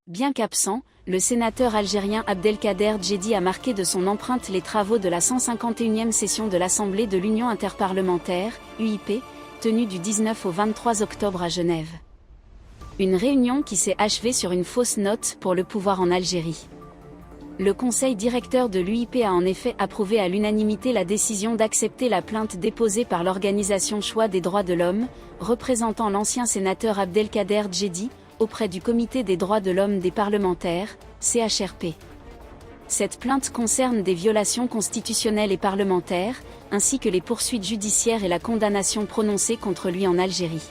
Bien qu'absent, le sénateur algérien Abdelkader Djeddi a marqué de son empreinte les travaux de la 151e session de l'Assemblée de l'Union interparlementaire, UIP, tenue du 19 au 23 octobre à Genève. Une réunion qui s'est achevée sur une fausse note pour le pouvoir en Algérie. Le conseil directeur de l'UIP a en effet approuvé à l'unanimité la décision d'accepter la plainte déposée par l'organisation Choix des droits de l'homme, représentant l'ancien sénateur Abdelkader Djeddi, auprès du Comité des droits de l'homme des parlementaires, CHRP. Cette plainte concerne des violations constitutionnelles et parlementaires, ainsi que les poursuites judiciaires et la condamnation prononcée contre lui en Algérie.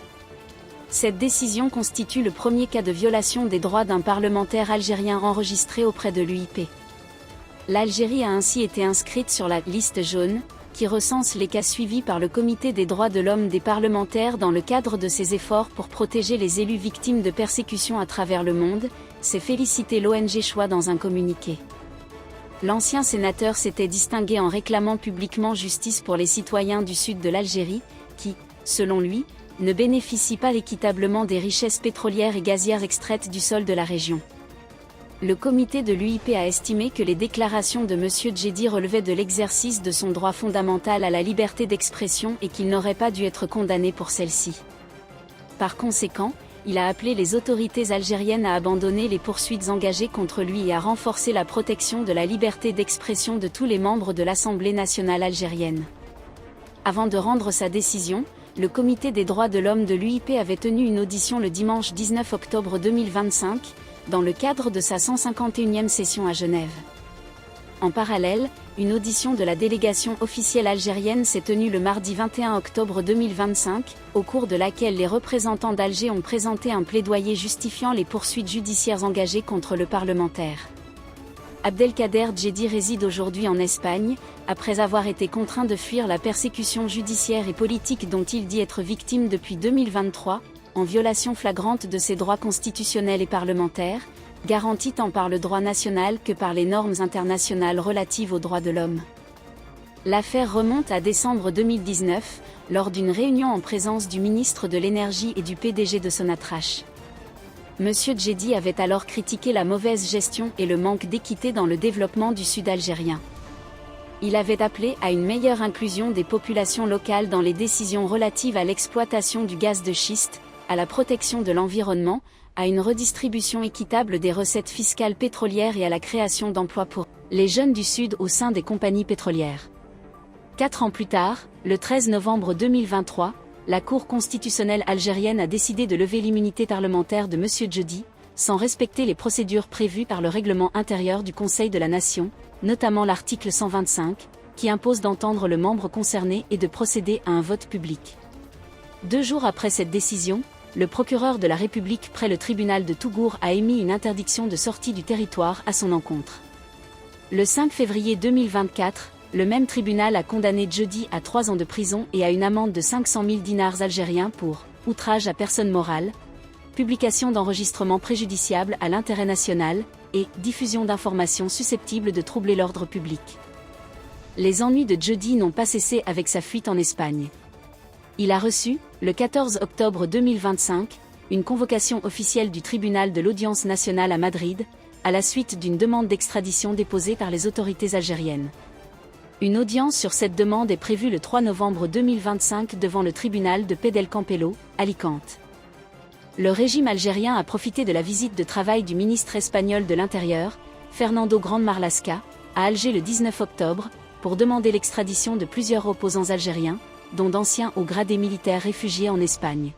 Cette décision constitue le premier cas de violation des droits d'un parlementaire algérien enregistré auprès de l'UIP. L'Algérie a ainsi été inscrite sur la « liste jaune », qui recense les cas suivis par le Comité des droits de l'homme des parlementaires dans le cadre de ses efforts pour protéger les élus victimes de persécutions à travers le monde, s'est félicité l'ONG Choix dans un communiqué. L'ancien sénateur s'était distingué en réclamant publiquement justice pour les citoyens du sud de l'Algérie, qui, selon lui, ne bénéficient pas équitablement des richesses pétrolières et gazières extraites du sol de la région. Le comité de l'UIP a estimé que les déclarations de M. Djeddi relevaient de l'exercice de son droit fondamental à la liberté d'expression et qu'il n'aurait pas dû être condamné pour celle-ci. Par conséquent, il a appelé les autorités algériennes à abandonner les poursuites engagées contre lui et à renforcer la protection de la liberté d'expression de tous les membres de l'Assemblée nationale algérienne. Avant de rendre sa décision, le Comité des droits de l'homme de l'UIP avait tenu une audition le dimanche 19 octobre 2025, dans le cadre de sa 151e session à Genève. En parallèle, une audition de la délégation officielle algérienne s'est tenue le mardi 21 octobre 2025, au cours de laquelle les représentants d'Alger ont présenté un plaidoyer justifiant les poursuites judiciaires engagées contre le parlementaire. Abdelkader Djeddi réside aujourd'hui en Espagne, après avoir été contraint de fuir la persécution judiciaire et politique dont il dit être victime depuis 2023, en violation flagrante de ses droits constitutionnels et parlementaires, garantis tant par le droit national que par les normes internationales relatives aux droits de l'homme. L'affaire remonte à décembre 2019, lors d'une réunion en présence du ministre de l'Énergie et du PDG de Sonatrach. M. Djeddi avait alors critiqué la mauvaise gestion et le manque d'équité dans le développement du sud algérien. Il avait appelé à une meilleure inclusion des populations locales dans les décisions relatives à l'exploitation du gaz de schiste, à la protection de l'environnement, à une redistribution équitable des recettes fiscales pétrolières et à la création d'emplois pour les jeunes du Sud au sein des compagnies pétrolières. 4 ans plus tard, le 13 novembre 2023, la Cour constitutionnelle algérienne a décidé de lever l'immunité parlementaire de M. Djeddi, sans respecter les procédures prévues par le règlement intérieur du Conseil de la Nation, notamment l'article 125, qui impose d'entendre le membre concerné et de procéder à un vote public. 2 jours après cette décision, le procureur de la République près le tribunal de Tougour a émis une interdiction de sortie du territoire à son encontre. Le 5 février 2024, le même tribunal a condamné Djeddi à 3 ans de prison et à une amende de 500 000 dinars algériens pour outrage à personne morale, publication d'enregistrements préjudiciables à l'intérêt national et diffusion d'informations susceptibles de troubler l'ordre public. Les ennuis de Djeddi n'ont pas cessé avec sa fuite en Espagne. Il a reçu, le 14 octobre 2025, une convocation officielle du tribunal de l'audience nationale à Madrid, à la suite d'une demande d'extradition déposée par les autorités algériennes. Une audience sur cette demande est prévue le 3 novembre 2025 devant le tribunal de Pedel-Campello, Alicante. Le régime algérien a profité de la visite de travail du ministre espagnol de l'Intérieur, Fernando Grande Marlaska, à Alger le 19 octobre, pour demander l'extradition de plusieurs opposants algériens, dont d'anciens hauts gradés militaires réfugiés en Espagne.